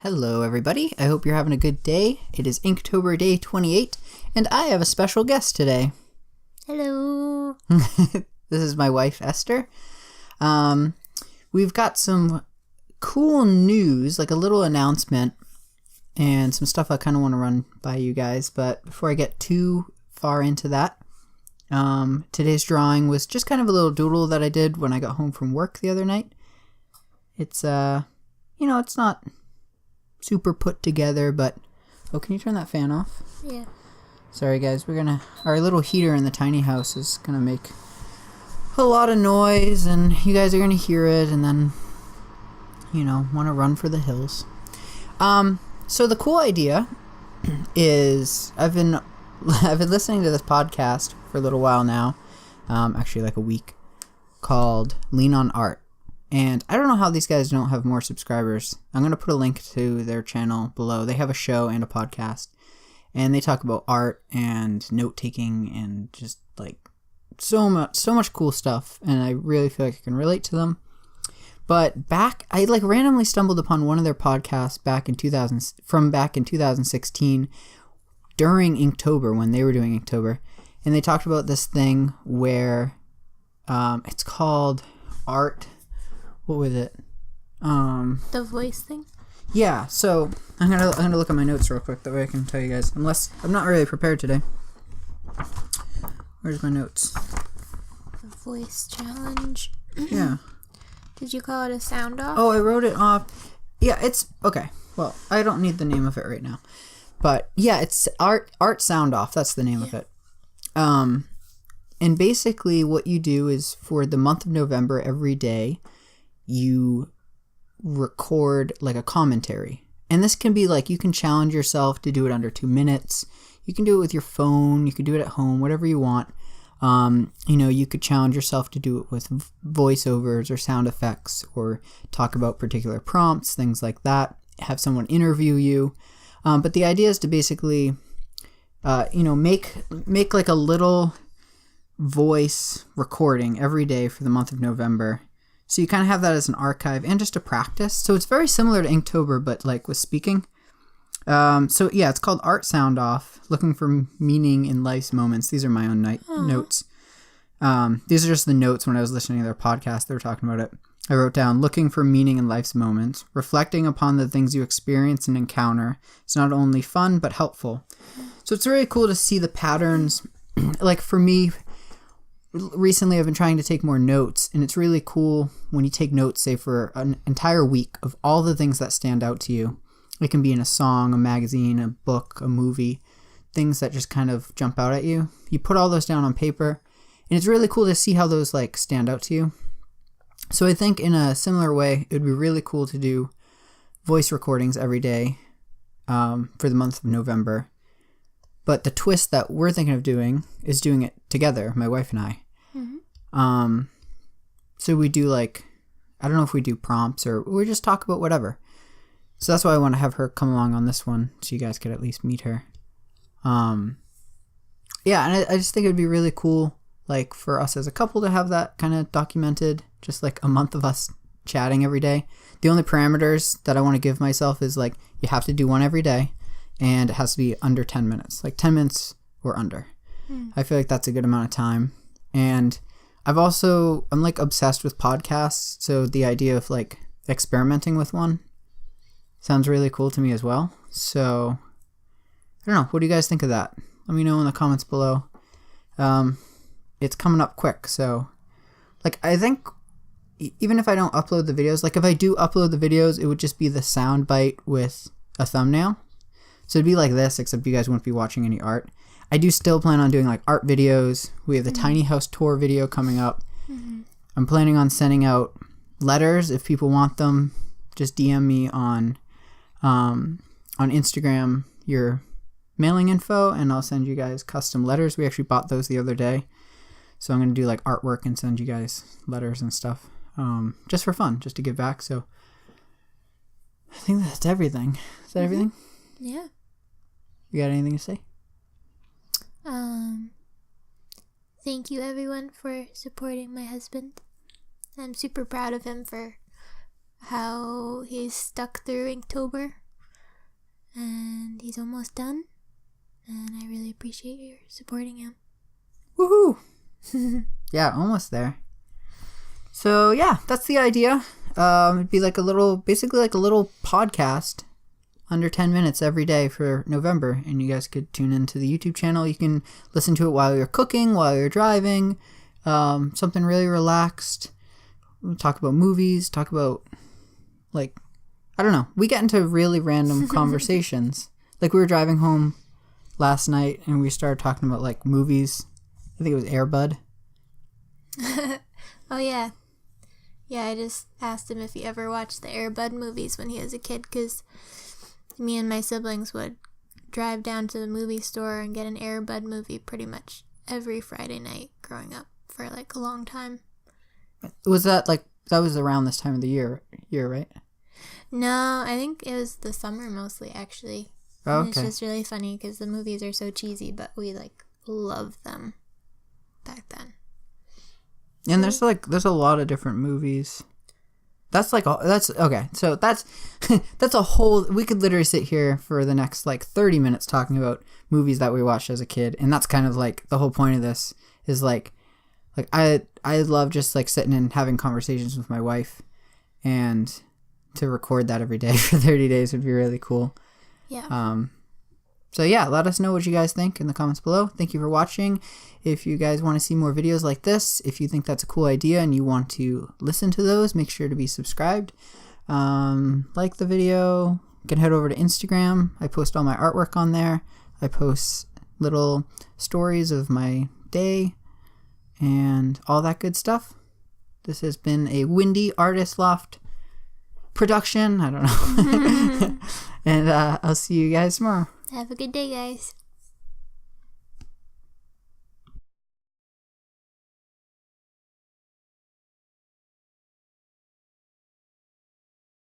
Hello everybody, I hope you're having a good day. It is Inktober day 28, and I have a special guest today. Hello. This is my wife, Esther. We've got some cool news, like a little announcement, and some stuff I kind of want to run by you guys, but before I get too far into that, today's drawing was just kind of a little doodle that I did when I got home from work the other night. It's, it's not super put together, but oh, can you turn that fan off? Yeah. Sorry guys, our little heater in the tiny house is gonna make a lot of noise, and you guys are gonna hear it and then want to run for the hills. So the cool idea is I've been listening to this podcast for a little while now, actually like a week, called Lean on Art. And I don't know how these guys don't have more subscribers. I'm going to put a link to their channel below. They have a show and a podcast. And they talk about art and note-taking and just like so much cool stuff. And I really feel like I can relate to them. But I randomly stumbled upon one of their podcasts back in 2016 during Inktober, when they were doing Inktober. And they talked about this thing where it's called art. What was it? The voice thing? Yeah, so I'm gonna look at my notes real quick, that way I can tell you guys. Unless I'm not really prepared today. Where's my notes? The voice challenge. Yeah. Did you call it a sound off? Oh, I wrote it off. Yeah, it's okay. Well, I don't need the name of it right now. But yeah, it's art sound off. That's the name of it. And basically what you do is for the month of November every day, you record like a commentary. And this can be like, you can challenge yourself to do it under 2 minutes. You can do it with your phone. You can do it at home, whatever you want. You could challenge yourself to do it with voiceovers or sound effects, or talk about particular prompts, things like that. Have someone interview you. But the idea is to basically, make like a little voice recording every day for the month of November. So you kind of have that as an archive and just a practice. So it's very similar to Inktober, but like with speaking. So yeah, it's called Art Sound Off, looking for meaning in life's moments. These are my own notes. These are just the notes when I was listening to their podcast. They were talking about it. I wrote down, looking for meaning in life's moments, reflecting upon the things you experience and encounter. It's not only fun, but helpful. So it's really cool to see the patterns. Like for me, recently I've been trying to take more notes, and it's really cool when you take notes, say for an entire week, of all the things that stand out to you. It can be in a song, a magazine, a book, a movie, things that just kind of jump out at you. You put all those down on paper, and it's really cool to see how those like stand out to you. So I think in a similar way, it would be really cool to do voice recordings every day for the month of November. But the twist that we're thinking of doing is doing it together, my wife and I. Mm-hmm. So we do I don't know if we do prompts or we just talk about whatever. So that's why I want to have her come along on this one, so you guys could at least meet her. And I just think it would be really cool, like for us as a couple to have that kind of documented, just like a month of us chatting every day. The only parameters that I want to give myself is like, you have to do one every day. And it has to be under 10 minutes, like 10 minutes or under. I feel like that's a good amount of time. And I'm like obsessed with podcasts. So the idea of like experimenting with one sounds really cool to me as well. So I don't know. What do you guys think of that? Let me know in the comments below. It's coming up quick. So like, I think even if I don't upload the videos, like if I do upload the videos, it would just be the sound bite with a thumbnail. So it'd be like this, except you guys wouldn't be watching any art. I do still plan on doing like art videos. We have the tiny house tour video coming up. Mm-hmm. I'm planning on sending out letters if people want them. Just DM me on Instagram your mailing info, and I'll send you guys custom letters. We actually bought those the other day. So I'm going to do like artwork and send you guys letters and stuff. Just for fun, just to give back. So I think that's everything. Is that everything? Yeah. You got anything to say? Thank you everyone for supporting my husband. I'm super proud of him for how he's stuck through Inktober. and he's almost done. And I really appreciate your supporting him. Woohoo! Yeah, almost there. So yeah, that's the idea. It'd be basically like a little podcast under 10 minutes every day for November, and you guys could tune into the YouTube channel. You can listen to it while you're cooking, while you're driving, something really relaxed. We'll talk about movies, talk about, I don't know. We get into really random conversations. Like, we were driving home last night, and we started talking about, movies. I think it was Air Bud. Oh, yeah. Yeah, I just asked him if he ever watched the Air Bud movies when he was a kid, because me and my siblings would drive down to the movie store and get an Air Bud movie pretty much every Friday night growing up for, a long time. Was that, that was around this time of the year, right? No, I think it was the summer mostly, actually. Oh, and okay. it's just really funny because the movies are so cheesy, but we, loved them back then. And there's a lot of different movies. That's okay. So that's a whole. We could literally sit here for the next 30 minutes talking about movies that we watched as a kid, and that's kind of the whole point of this is I love just sitting and having conversations with my wife, and to record that every day for 30 days would be really cool. Yeah. So yeah, let us know what you guys think in the comments below. Thank you for watching. If you guys want to see more videos like this, if you think that's a cool idea and you want to listen to those, make sure to be subscribed. Like the video. You can head over to Instagram. I post all my artwork on there. I post little stories of my day and all that good stuff. This has been a Windy Artist Loft production. I don't know. And I'll see you guys tomorrow. Have a good day, guys.